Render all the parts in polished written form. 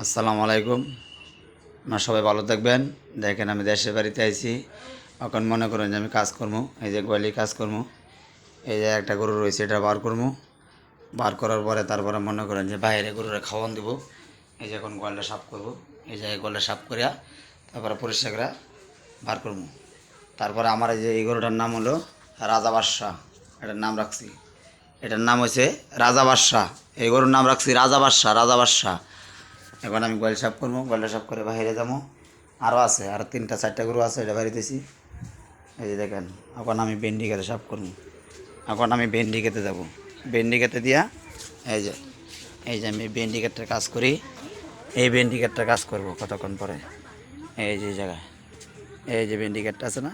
আসসালামু আলাইকুম। আপনারা সবাই ভালো থাকবেন। দেখেন আমি দেশের বাড়িতে আইছি। এখন মনে করেন যে আমি কাজ করবো, এই যে গোয়ালি কাজ করবো। এই যে একটা গরু রয়েছে, এটা বার করবো। বার করার পরে তারপরে মনে করেন যে বাইরে গরুরে খাওয়ান দিব। এই যে এখন গোয়ালটা সাফ করবো। এই যে গোয়ালটা সাফ করিয়া তারপরে পরিষ্কার করে বার করবো। তারপরে আমার এই যে এই গরুটার নাম হলো রাজা বাদশাহ। এটার নাম রাখছি, এটার নাম হয়েছে রাজা বাদশাহ। এই গরুর নাম রাখছি রাজা বাদশাহ, রাজা বাদশাহ। এখন আমি গোয়াল সাফ করবো, গোয়ালটা সাফ করে বাইরে যাবো। আরও আছে, আরও 3-4টা গরু আছে, এটা বাড়িতেছি। এই যে দেখেন, এখন আমি ভেন্ডি খেতে সাফ করবো। এখন আমি ভেন্ডি খেতে যাবো। ভেন্ডি খেতে দিয়া এই যে আমি ভেন্ডি ক্ষেতের কাজ করি। এই ভেন্ডি ক্ষেতটা কাজ করবো কতক্ষণ পরে। এই যে জায়গায় এই যে ভেন্ডি ক্ষেতটা আছে না,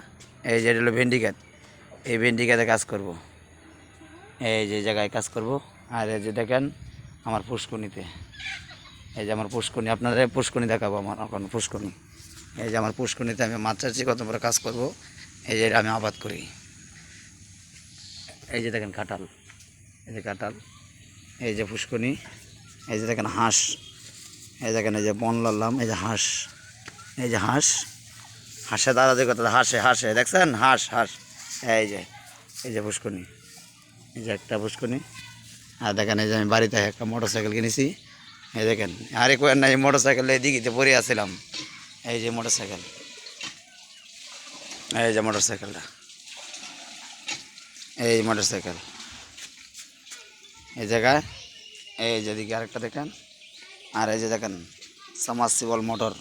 এই যে এটা হলো ভেন্ডি ক্ষেত। এই ভেন্ডি ক্ষেতে কাজ করব, এই যে জায়গায় কাজ করব। আর এই যে দেখেন আমার পুষ্কুনিতে, এই যে আমার পুষ্কুনি, আপনাদের পুষ্কুনি দেখাবো। আমার এখন পুষ্কুনি, এই যে আমার পুষ্কুনিতে আমি মাছ চাষি কত বড় কাজ করব। এই যে আমি আবাদ করি। এই যে দেখেন কাঁঠাল, এই যে কাঁঠাল, এই যে পুষ্কুনি, এই যে দেখেন হাঁস, এই দেখেন এই যে বন লালাম, এই যে হাঁস, এই যে হাঁস, হাঁসে দাঁড়া যে কথা, হাঁসে হাঁসে দেখছেন, হাঁস হাঁস। এই যে পুষ্কুনি, এই যে একটা পুষ্কুনি। আর দেখেন এই যে আমি বাড়িতে একটা মোটর সাইকেল কিনেছি। এই দেখেন, আরে কোয়েন না, এই মোটর সাইকেল দিঘিতে পরে আসছিলাম। এই যে মোটর সাইকেল, এই যে মোটর সাইকেলটা, এই মোটর সাইকেল এই জায়গায়। এই যে দিকে আরেকটা দেখেন। আর এই যে দেখেন সাবমার্সিবল মোটর,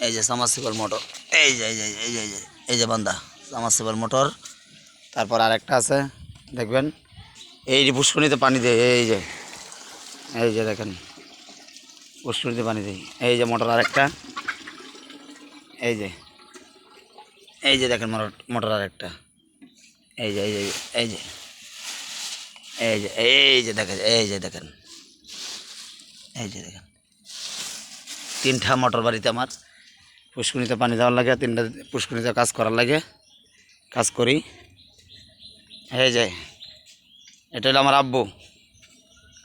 এই যে সাবমার্সিবল মোটর, এই যে এই যে এই যে এই যে এই যে বান্দা সাবমার্সিবল মোটর। তারপর আরেকটা আছে দেখবেন, এই যে পুষ্করিণীতে পানি দেয়। এই যে দেখেন পুষ্করিণীতে পানি দেয়। এই যে মোটর আরেকটা, এই যে দেখেন মোটর, মোটর আরেকটা। এই যে এই যে এই যে এই যে দেখেন, এই যে দেখেন, এই যে দেখেন 3টা মোটর বাড়িতে আমার। পুষ্করিণীতে পানি দেওয়ার লাগে, 3টা পুষ্করিণীতে কাজ করার লাগে, কাজ করি। এই যে এটা হলো আমার আব্বু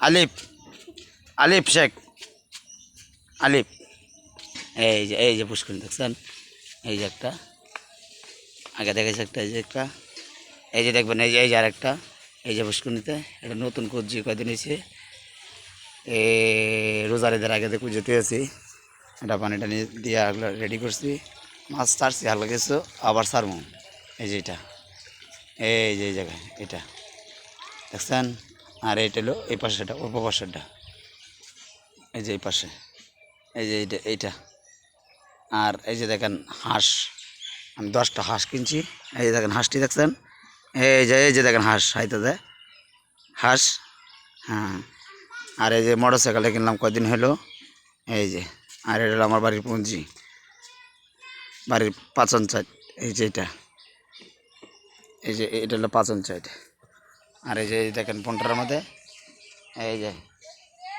আলিফ, আলিফ শেখ, আলিফ। এই যে পুষ্করিণী দেখছেন, এই যে একটা আগে দেখেছি একটা, এই যে একটা, এই যে দেখবেন, এই যে আরেকটা। এই যে পুষ্করিণীতে এটা নতুন কুজি কয়দিন হয়েছে, রোজার ঈদের আগে দিয়ে পুজোতে আছি। এটা পানিটা নিয়ে দিয়ে রেডি করছি, মাছ ছাড়ছি হালকা কিছু, আবার ছাড়বো। এই যে এটা, এই যে এই জায়গায় এটা দেখছেন। আর এইটা হলো এই পাশেটা, অল্প পাশেরটা, এই যে এই পাশে, এই যে এইটা। আর এই যে দেখেন হাঁস, আমি 10টা হাঁস কিনছি। এই যে দেখেন হাঁসটি দেখছেন, এই যে দেখেন হাঁস হাইতে দেয় হাঁস। হ্যাঁ, আর এই যে মোটর সাইকেলটা কিনলাম কয়দিন হলো। এই যে, আর এটা হলো আমার বাড়ির পুঁজি, বাড়ির পাচন সাইড। এই যে এটা, এই যে এটা হলো পাচন সাইড। আর এই যে দেখেন পুনটার মধ্যে, এই যে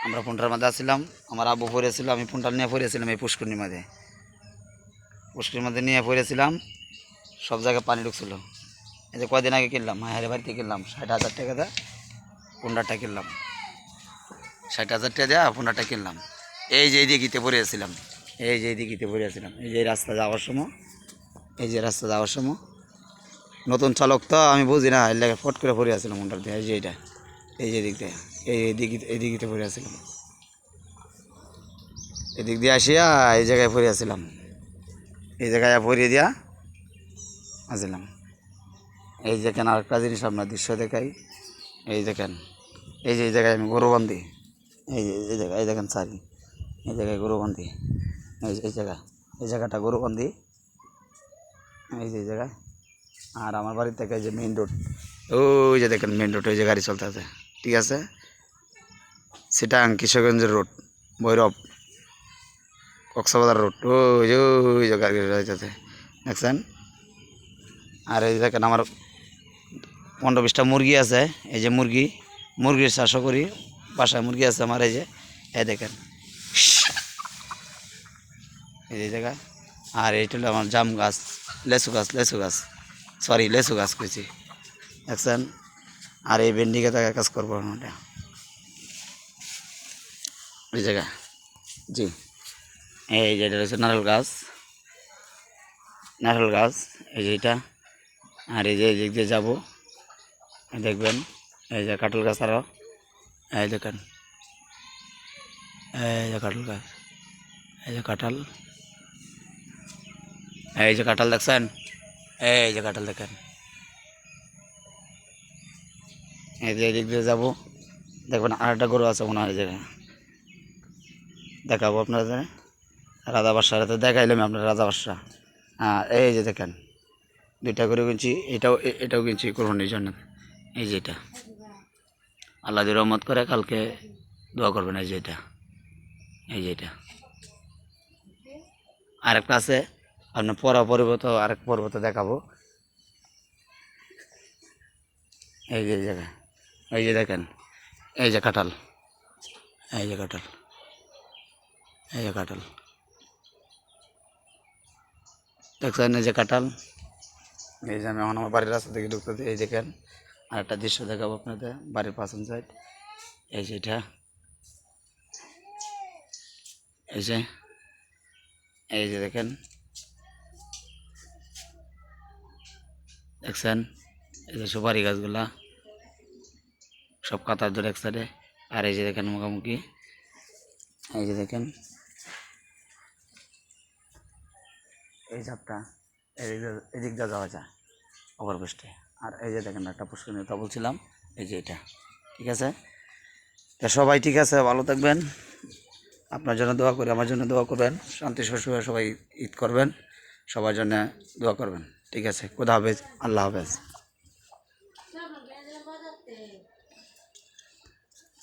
আমরা পুনটার মধ্যে আসছিলাম, আমার আব্বু পড়েছিল, আমি পুনটার নিয়ে পড়েছিলাম এই পুষ্করিণীর মধ্যে। পুষ্করিণীর মধ্যে নিয়ে পড়েছিলাম, সব জায়গায় পানি ঢুকছিল। এই যে কয়দিন আগে কিনলাম, মায়ের বাড়িতে কিনলাম 60,000 টাকা দেয় পুনটারটা কিনলাম, 60,000 টাকা দেওয়া পুনটারটা কিনলাম। এই যে দিঘিতে পড়ে আসছিলাম, এই যে দিঘিতে পড়ে আসছিলাম। এই যে রাস্তা যাওয়ার সময়, এই যে রাস্তা যাওয়ার সময়, নতুন চালক তো আমি বুঝি না, এর লাগে ফট করে পড়ে আসছিলাম পুনটার দিয়ে। এই যে এটা, এই যে দিক দিয়ে, এই দিঘিতে পড়ে আসছিলাম। এদিক দিয়ে আসিয়া এই জায়গায় পড়ে আসছিলাম, এই জায়গায় পড়িয়ে দিয়া আসছিলাম। এই দেখেন আরেকটা জিনিস আপনার দৃশ্য দেখাই। এই দেখেন, এই যে এই জায়গায় আমি গরু বান্ধি। এই জায়গায়, এই দেখেন সারি, এই জায়গায় গরু বান্ধি। এই জায়গাটা গরু বান্ধি, এই যে এই জায়গায়। আর আমার বাড়ির থেকে এই যে মেইন রোড, ওই যে দেখেন মেইন রোড, ওই যে গাড়ি চলতে আছে, ঠিক আছে। সিটাং কিশোরগঞ্জের রোড, ভৈরব কক্সবাজার রোড, ওই যে গাড়ি যাইতেছে দেখছেন। আর এই দেখেন আমার 15-20টা মুরগি আছে। এই যে মুরগির চাষও করি, বাসায় মুরগি আছে আমার। এই যে এই দেখেন, এই যে জায়গায়। আর এইটা হলো আমার জাম গাছ, লেচু গাছ সরি লেচু গাছ করেছি দেখছেন। আর এই ভেন্ডি গাছে কাজ করবো আমরা এই জায়গায়। জি, এই যে এটা হচ্ছে নারকেল গাছ, এই যে এটা। আর এই যে এই দিক দিয়ে যাবো, দেখবেন এই যে কাঁঠাল গাছ আরও, এই দেখেন এই যে কাঁঠাল গাছ, এই যে কাঁঠাল, এই যে কাঁঠাল দেখছেন, এই যে কাঁঠাল দেখেন। এই যে এদিক দিয়ে যাবো, দেখবেন আরেকটা গরু আছে মনে হয়, এই জায়গায় দেখাবো আপনাদের। রাজা বাদশাহ তো দেখাইলাম আপনার রাজা বাদশাহ। হ্যাঁ, এই যে দেখেন দুইটা করে কিনছি, এটাও কিনছি কোরবানির জন্য। এই যে এটা আল্লাহ যদি রহমত করে কালকে দোয়া করবেন। এই যে এটা, এই যে এটা আরেকটা আছে, আপনার পর্বত, আরেক পর্বত দেখাবো। এই যে এই জায়গায়, এই যে দেখেন এই যে কাঁঠাল, এই যে কাঁঠাল, এই যে কাঁঠাল দেখছেন, এই যে কাঁঠাল। এই যে আমি এখন আমার বাড়ির রাস্তা থেকে ঢুকতে, এই দেখেন আরেকটা দৃশ্য দেখাবো আপনাদের বাড়ির পাশন সাইড। এই যে এটা, এই যে, এই যে দেখেন, দেখছেন এই যে সুপারি গাছগুলা সব কাতার ধরে এক সাইডে। আর এই যে দেখেন মুখামুখি, এই যে দেখেন এই ঝাপটা, এদিক দিয়ে যাওয়া যায় অপর পৃষ্ঠে। আর এই যে দেখেন একটা পুষ্করিণীতা বলছিলাম, এই যে এটা। ঠিক আছে, তা সবাই ঠিক আছে, ভালো থাকবেন। আপনার জন্য দোয়া করি, আমার জন্য দোয়া করবেন, শান্তি সুখে সবাই ঈদ করবেন, সবার জন্য দোয়া করবেন। ঠিক আছে, খোদা হাফেজ, আল্লাহ হাফেজ।